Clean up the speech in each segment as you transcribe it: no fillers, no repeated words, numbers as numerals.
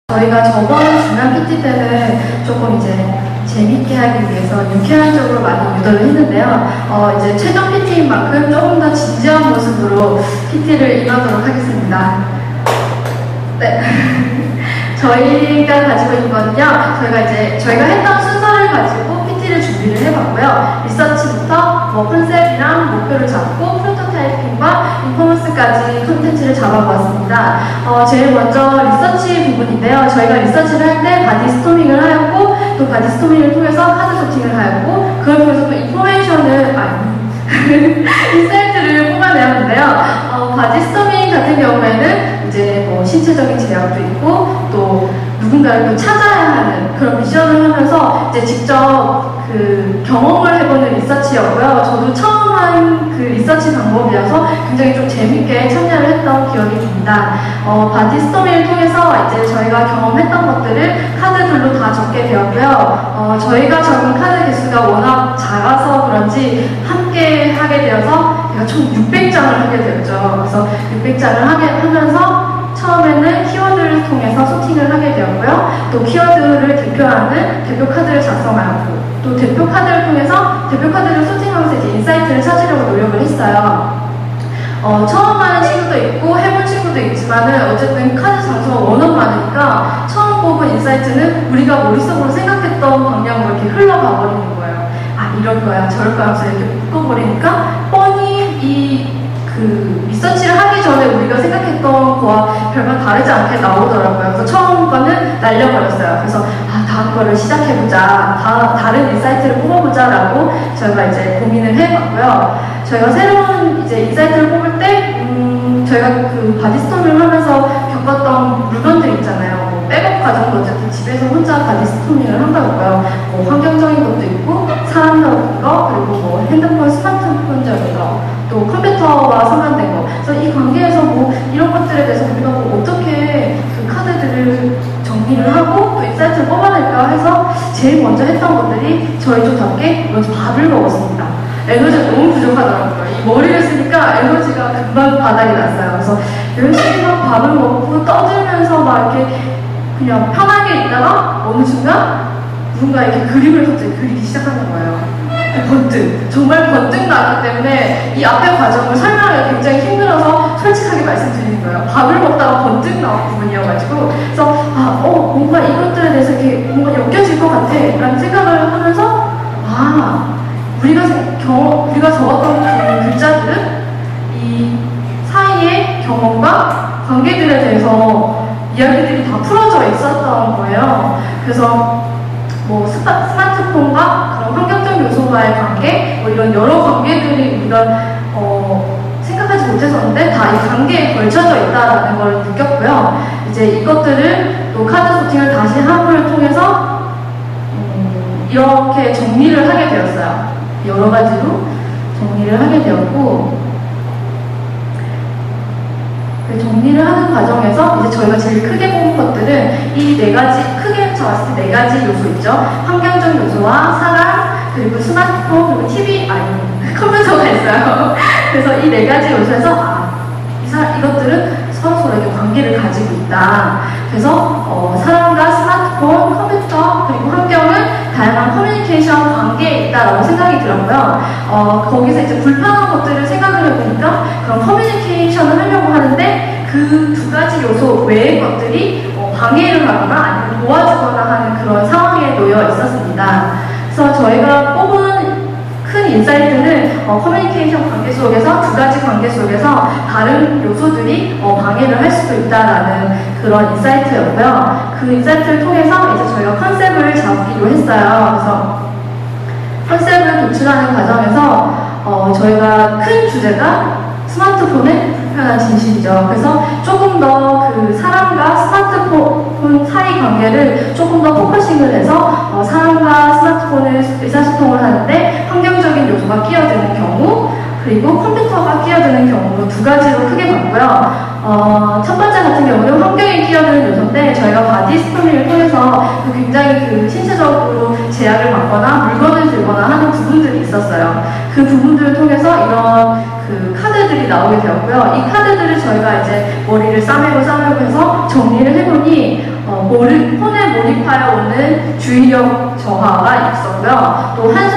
저희가 저번 중간 PT 때는 조금 이제 재밌게 하기 위해서 유쾌한 쪽으로 많이 유도를 했는데요. 이제 최종 PT인 만큼 조금 더 진지한 모습으로 PT를 임하도록 하겠습니다. 네. 저희가 가지고 있는 거는요, 저희가 했던 순서를 가지고 PT를 준비를 해봤고요. 리서치부터 컨셉이랑 목표를 잡고 프로토타이핑과 인포먼스까지 콘텐츠를 잡아보았습니다. 제일 먼저 리서치 부분인데요. 저희가 리서치를 할 때 바디 스토밍을 하였고, 또 바디 스토밍을 통해서 카드 소팅을 하였고, 그걸 통해서 또 인포메이션을, 인사이트를 뽑아내었는데요. 바디 스토밍 같은 경우에는 이제 신체적인 제약도 있고, 또 누군가를 또 찾아야 하는 그런 미션을 하면서 이제 직접 그 경험을 해보는 리서치였고요. 저도 처음 한 그 리서치 방법이라서 굉장히 좀 재밌게 참여를 했던 기억이 듭니다. 바디 스토밍을 통해서 이제 저희가 경험했던 것들을 카드들로 다 적게 되었고요. 저희가 적은 카드 개수가 워낙 작아서 그런지 함께 하게 되어서 제가 총 600장을 하게 되었죠. 그래서 600장을 하면서 처음에는 키워드를 통해서 소팅을 하게 되었고요. 또 키워드를 대표하는 대표 카드를 작성하였고, 또 대표 카드를 통해서 대표 카드를 소팅하면서 이제 인사이트를 찾으려고 노력을 했어요. 처음 하는 친구도 있고 해본 친구도 있지만은 어쨌든 카드 장소가 워낙 많으니까 처음 뽑은 인사이트는 우리가 머릿속으로 생각했던 방향으로 이렇게 흘러가 버리는 거예요. 아, 이럴 거야 저럴 거야 하면서 이렇게 묶어버리니까 뻔히 그 리서치를 하기 전에 우리가 생각했던 거와 별반 다르지 않게 나오더라고요. 그래서 처음 거는 날려버렸어요. 그래서 다음 거를 시작해보자, 다른 인사이트를 뽑아보자 라고 저희가 이제 고민을 해봤고요. 저희가 새로운 이제 인사이트를 뽑을 때 저희가 그 바디스토밍을 하면서 겪었던 물건들 있잖아요. 백업 과정도 어쨌든 집에서 혼자 바디스토밍을 한다고요. 환경적인 것도 있고 사람적인 거, 그리고 핸드폰, 스마트폰적인 거, 또 컴퓨터와 상관된 거. 그래서 이 관계에서 이런 것들에 대해서 우리가 어떻게 그 카드들을 정리를 하고 또 인사이트를 뽑아낼까 해서 제일 먼저 했던 것들이 저희 쪽답게 먼저 밥을 먹었습니다. 에너지가 너무 부족하더라고요. 이 머리를 쓰니까 에너지가 금방 바닥이 났어요. 그래서 열심히 막 밥을 먹고 떠들면서 막 이렇게 그냥 편하게 있다가 어느 순간 누군가 이렇게 그림을 갑자기 그리기 시작하는 거예요. 번뜩, 정말 번뜩 나기 때문에 이 앞에 과정을 설명하기가 굉장히 힘들어서 솔직하게 말씀드리는 거예요. 밥을 먹다가 번뜩 나온 부분이어가지고. 그래서 뭔가 이것들에 대해서 이렇게 뭔가 엮여질 것 같아 라는 생각을 하면서 우리가 적었던 그 글자들은 이 사이의 경험과 관계들에 대해서 이야기들이 다 풀어져 있었던 거예요. 그래서 스마트폰과 그런 환경적 요소와의 관계, 이런 여러 관계들이 우리가 생각하지 못했었는데 다 이 관계에 걸쳐져 있다는 걸 느꼈고요. 이제 이것들을 또 카드 소팅을 다시 함을 통해서 이렇게 정리를 하게 되었어요. 여러 가지로 정리를 하게 되었고, 정리를 하는 과정에서 이제 저희가 제일 크게 뽑은 것들은 이 네 가지, 크게 잡았을 때 네 가지 요소 있죠. 환경적 요소와 사람, 그리고 스마트폰, 그리고 TV, 컴퓨터가 있어요. 그래서 이 네 가지 요소에서 이것들은 서로에게 관계를 가지고 있다. 그래서 사람과 스마트폰, 컴퓨터, 그리고 환경은 다양한 커뮤니케이션 관계에 있다라고 생각이 들었고요. 거기서 이제 불편한 것들을 생각을 해보니까 그런 커뮤니케이션을 하려고 하는데 그 두 가지 요소 외의 것들이 방해를 하거나 아니면 도와주거나 하는 그런 상황에 놓여 있었습니다. 그래서 저희가 뽑은 큰 인사이트는 커뮤니케이션 관계 속에서 두 가지 관계 속에서 다른 요소들이 방해를 할 수도 있다라는 그런 인사이트였고요. 그 인사이트를 통해서 이제 저희가 컨셉을 잡기로 했어요. 그래서 컨셉을 도출하는 과정에서 저희가 큰 주제가 스마트폰의 불편한 진실이죠. 그래서 조금 더 그 사람과 스마트폰 사이 관계를 조금 더 포커싱을 해서 사람과 스마트폰을 의사소통을 하는데 환경적인 요소가 끼어드는 경우, 그리고 컴퓨터가 끼어드는 경우로 두 가지로 크게 봤고요. 첫 번째 같은 경우는 환경에 끼어드는 요소인데 저희가 바디 스토밍을 통해서 굉장히 그 신체적으로 제약을 받거나 물건을 들거나 하는 부분들이 있었어요. 그 부분들을 통해서 이런 그 카드 카드들이 나오게 되었고요. 이 카드들을 저희가 이제 머리를 싸매고 해서 정리를 해보니 폰에 몰입하여 오는 주의력 저하가 있었고요. 또 한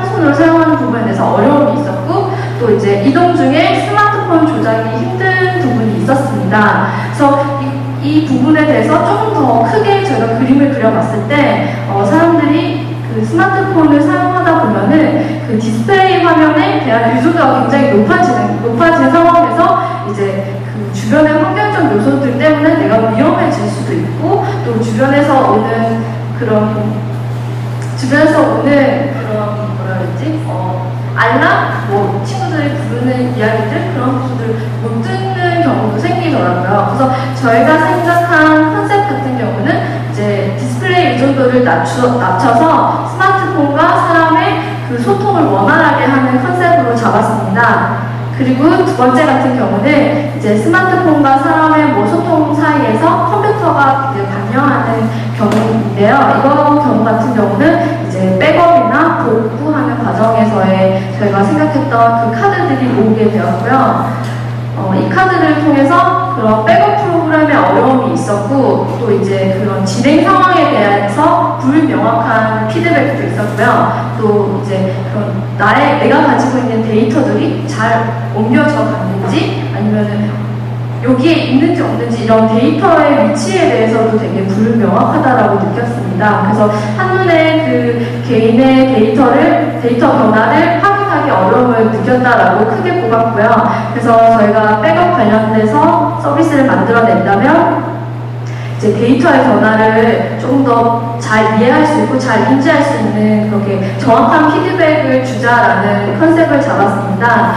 손으로 사용하는 부분에 대해서 어려움이 있었고, 또 이제 이동 중에 스마트폰 조작이 힘든 부분이 있었습니다. 그래서 이 부분에 대해서 조금 더 크게 저희가 그림을 그려봤을 때 사람들이 그 스마트폰을 사용하다 보면은 그 디스플레이 화면에 대한 유도가 굉장히 높아지는 상황에서 이제 그 주변의 환경적 요소들 때문에 내가 위험해질 수도 있고, 또 주변에서 오는 그런 뭐라 그러지? 알람? 뭐 친구들이 부르는 이야기들? 그런 것들을 못 듣는 경우도 생기더라고요. 그래서 저희가 생각한 컨셉 같은 경우는 이제 디스플레이 의존도를 낮춰서 스마트폰과 사람의 그 소통을 원활하게 하는 컨셉으로 잡았습니다. 그리고 두 번째 같은 경우는 이제 스마트폰과 사람의 소통 사이에서 컴퓨터가 이제 반영하는 경우인데요. 이거 경우 같은 경우는 이제 백업이나 복구하는 과정에서의 저희가 생각했던 그 카드들이 모으게 되었고요. 이 카드를 통해서 그런 백업 프로그램에 어려움이 있었고, 또 이제 그런 진행 상황에 대해서 불명확한 피드백도 있었고요. 또 이제 그런 내가 가지고 있는 데이터들이 잘 옮겨져 갔는지, 아니면은 여기에 있는지 없는지 이런 데이터의 위치에 대해서도 되게 불명확하다라고 느꼈습니다. 그래서 한눈에 그 개인의 데이터 변화를 확인하기 어려움을 느꼈다라고 크게 꼽았고요. 그래서 저희가 백업 관련돼서 서비스를 만들어낸다면 이제 데이터의 변화를 조금 더 잘 이해할 수 있고 잘 인지할 수 있는 그렇게 정확한 피드백을 주자라는 컨셉을 잡았습니다.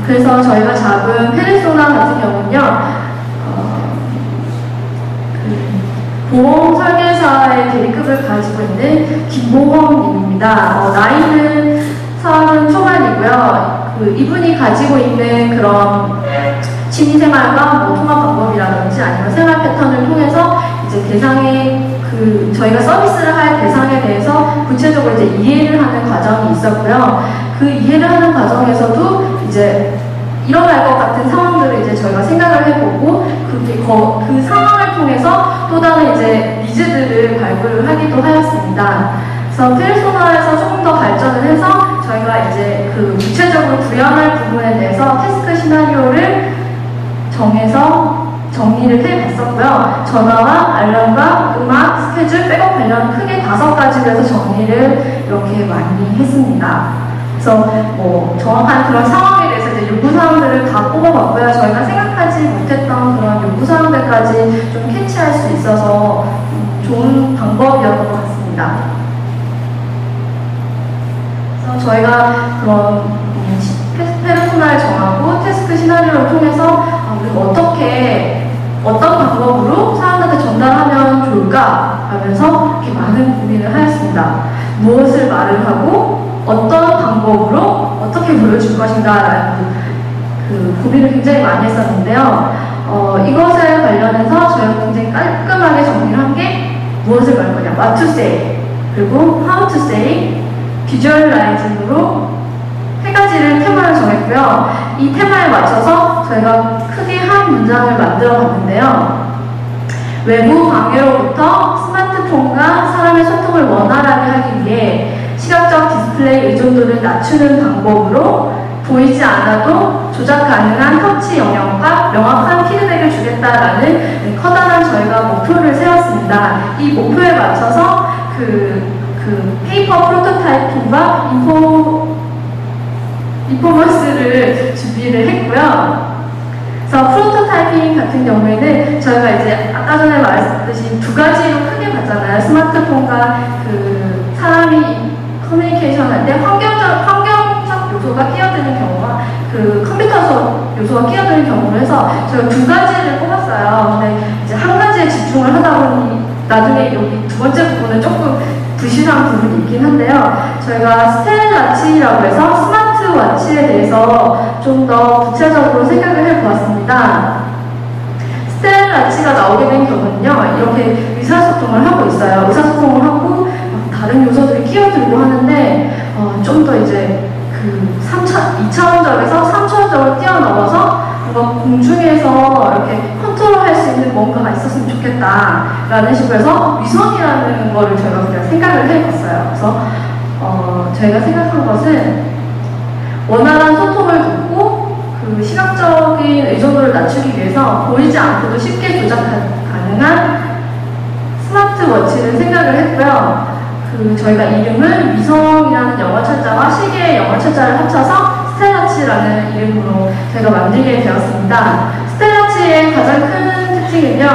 그래서 저희가 잡은 페르소나 같은 경우는요, 보험 설계사의 계급을 가지고 있는 김보험님입니다. 나이는 30 초반이고요. 이분이 가지고 있는 그런 취미생활과 통합 방법이라든지 아니면 생활 패턴을 통해서 이제 저희가 서비스를 할 대상에 대해서 구체적으로 이제 이해를 하는 과정이 있었고요. 그 이해를 하는 과정에서도 이제 일어날 것 같은 상황들을 이제 저희가 생각을 해보고 그 상황을 통해서 또 다른 이제 니즈들을 발굴을 하기도 하였습니다. 그래서 페르소나에서 조금 더 발전을 해서 저희가 이제 그 구체적으로 구현할 부분에 대해서 태스크 시나리오를 정해서 정리를 해봤었고요. 전화와 알람과 음악, 스케줄, 백업 관련 크게 5가지로 해서 정리를 이렇게 많이 했습니다. 그래서 정확한 그런 상황에 대해서 이제 요구사항들을 다 뽑아봤고요. 저희가 생각하지 못했던 그런 요구사항들까지 좀 캐치할 수 있어서 좋은 방법이었던 것 같습니다. 그래서 저희가 그런 페르소나를 정하고 태스크 시나리오를 통해서 우리가 어떤 방법으로 사람들한테 전달하면 좋을까 하면서 이렇게 많은 고민을 하였습니다. 무엇을 말을 하고 어떤 방법으로 어떻게 보여줄 것인가라는 그 고민을 굉장히 많이 했었는데요. 이것에 관련해서 저희가 굉장히 깔끔하게 정리를 한 게 무엇을 말 거냐, what to say, 그리고 how to say, visualizing으로 3가지를 테마를 정했고요. 이 테마에 맞춰서 저희가 크게 한 문장을 만들어 봤는데요. 외부 방해로부터 스마트폰과 사람의 소통을 원활하게 하기 위해 시각적 디스플레이 의존도를 낮추는 방법으로 보이지 않아도 조작 가능한 터치 영역과 명확한 피드백을 주겠다라는 커다란 저희가 목표를 세웠습니다. 이 목표에 맞춰서 그 페이퍼 프로토타이핑과 인포머스를 준비를 했고요. 그래서 프로토타이핑 같은 경우에는 저희가 이제 아까 전에 말했듯이 2가지로 크게 봤잖아요. 스마트폰과 그 사람이 커뮤니케이션 할 때 환경적 요소가 끼어드는 경우와 그 컴퓨터적 요소가 끼어드는 경우로 해서 저희가 2가지를 뽑았어요. 근데 이제 한 가지에 집중을 하다 보니 나중에 여기 2번째 부분은 조금 부실한 부분이 있긴 한데요. 저희가 스텔라치라고 해서 스마트워치에 대해서 좀 더 구체적으로 생각을 해보았습니다. 스텔라치가 나오게 된 경우는요, 이렇게 의사소통을 하고 있어요. 의사소통을 하고 다른 요소들이 끼어들고 하는데 좀 더 이제 그 2차원적에서 3차원적으로 뛰어넘어서 뭔가 공중에서 이렇게 컨트롤할 수 있는 뭔가가 있었으면 좋겠다라는 식으로 해서 위성이라는 거를 저희가 그냥 생각을 해봤어요. 그래서 저희가 생각한 것은 원활한 소통을 돕고 그 시각적인 의존도를 낮추기 위해서 보이지 않고도 쉽게 조작 가능한 스마트워치를 생각을 했고요. 저희가 이름을 위성이라는 영어 철자와 시계의 영어 철자를 합쳐서 스텔라치라는 이름으로 저희가 만들게 되었습니다. 스텔라치의 가장 큰 특징은요,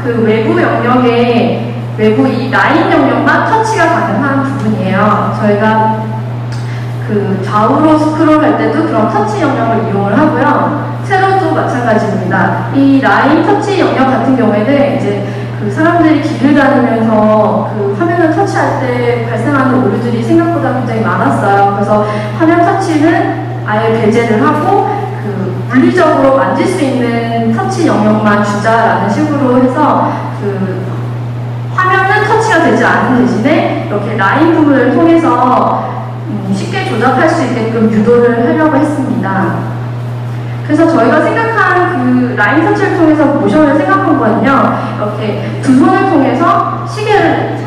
그 외부 영역에 외부 이 라인 영역만 터치가 가능한 부분이에요. 저희가 그 좌우로 스크롤할 때도 그런 터치 영역을 이용을 하고요. 세로도 마찬가지입니다. 이 라인 터치 영역 같은 경우에는 이제 그 사람들이 길을 다니면서 그 화면을 터치할 때 발생하는 오류들이 생각보다 굉장히 많았어요. 그래서 화면 터치는 아예 배제를 하고 그 물리적으로 만질 수 있는 터치 영역만 주자라는 식으로 해서 그 화면은 터치가 되지 않은 대신에 이렇게 라인 부분을 통해서 쉽게 조작할 수 있게끔 유도를 하려고 했습니다. 그래서 저희가 생각한 그 라인 터치를 통해서 모션을 생각한 거는요, 이렇게 두 손을 통해서 시계를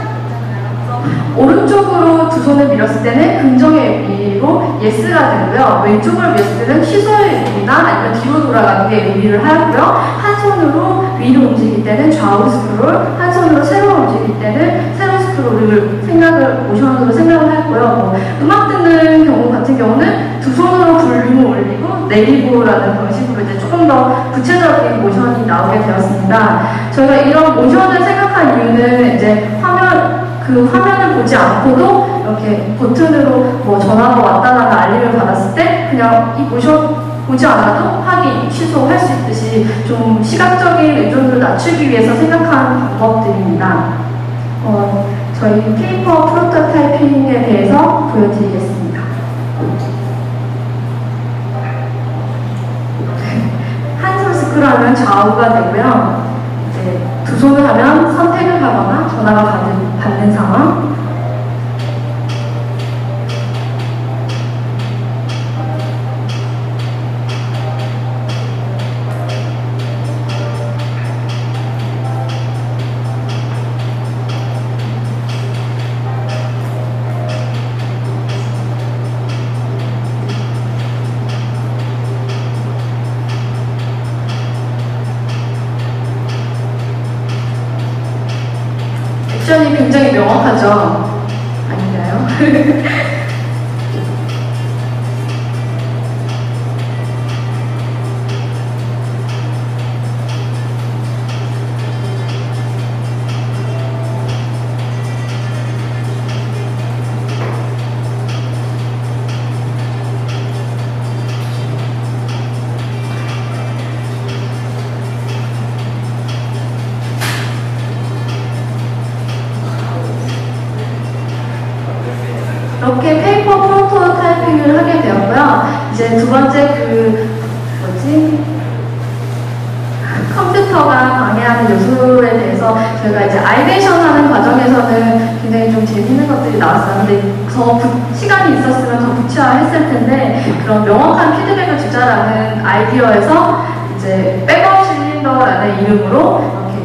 오른쪽으로 두 손을 밀었을 때는 긍정의 의미로 예스가 되고요. 왼쪽으로 밀었을 때는 취소의 의미나 아니면 뒤로 돌아가는 게 의미를 하고요. 한 손으로 위로 움직일 때는 좌우 스크롤, 한 손으로 세로 움직일 때는 세로 스크롤을 모션으로 생각을 했고요. 뭐 음악 듣는 경우 같은 경우는 두 손으로 볼륨을 올리고 내리고라는 방식으로 이제 조금 더 구체적인 모션이 나오게 되었습니다. 저희가 이런 모션을 생각한 이유는 이제 화면을 보지 않고도 이렇게 버튼으로 뭐 전화가 왔다라는 알림을 받았을 때 그냥 이 모션 보지 않아도 확인, 취소할 수 있듯이 좀 시각적인 의존도를 낮추기 위해서 생각한 방법들입니다. 저희 페이퍼 프로토타이핑에 대해서 보여드리겠습니다. 한 손 스크롤하면 좌우가 되고요. 이제 두 손을 하면 선택을 하거나 전화가 받는 상황. 액션이 굉장히 명확하죠? 아닌가요? 이렇게 페이퍼 프로토타이핑을 하게 되었고요. 이제 두 번째 컴퓨터가 방해하는 요소에 대해서 저희가 이제 아이데이션 하는 과정에서는 굉장히 좀 재밌는 것들이 나왔어요. 근데 더 시간이 있었으면 더 구체화했을 텐데 그런 명확한 피드백을 주자라는 아이디어에서 이제 백업 실린더라는 이름으로 이렇게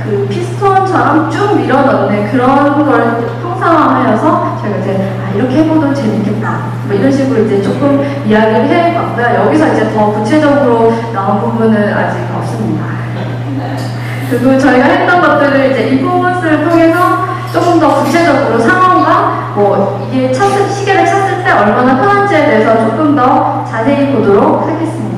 그 피스톤처럼 쭉 밀어 넣는 그런 걸 형상화하여서 저희가 이제 이렇게 해보면 재밌겠다 뭐 이런 식으로 이제 조금 이야기를 해봤고요. 여기서 이제 더 구체적으로 나온 부분은 아직 없습니다. 그리고 저희가 했던 것들을 이제 인포먼스를 통해서 조금 더 구체적으로 상황과 뭐 이게 시계를 찼을 때 얼마나 편한지에 대해서 조금 더 자세히 보도록 하겠습니다.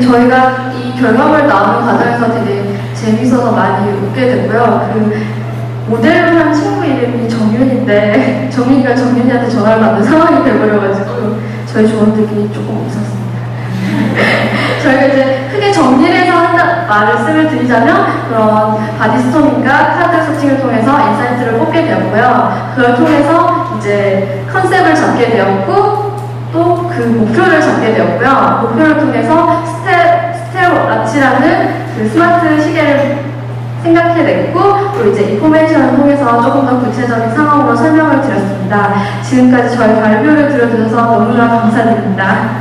저희가 이 결과물 나오는 과정에서 되게 재밌어서 많이 웃게 됐고요. 그 모델로 한 친구 이름이 정윤인데 정윤이가 정윤이한테 전화를 받는 상황이 돼버려가지고 저희 조원들끼리 조금 웃었습니다. 저희가 이제 크게 정리를 해서 말씀을 드리자면 그런 바디스토밍과 카드 소팅을 통해서 인사이트를 뽑게 되었고요. 그걸 통해서 이제 컨셉을 잡게 되었고 또 그 목표를 잡게 되었고요. 목표를 통해서 스테어워치라는 그 스마트 시계를 생각해냈고 또 이제 인포메이션을 통해서 조금 더 구체적인 상황으로 설명을 드렸습니다. 지금까지 저희 발표를 들어주셔서 너무나 감사드립니다.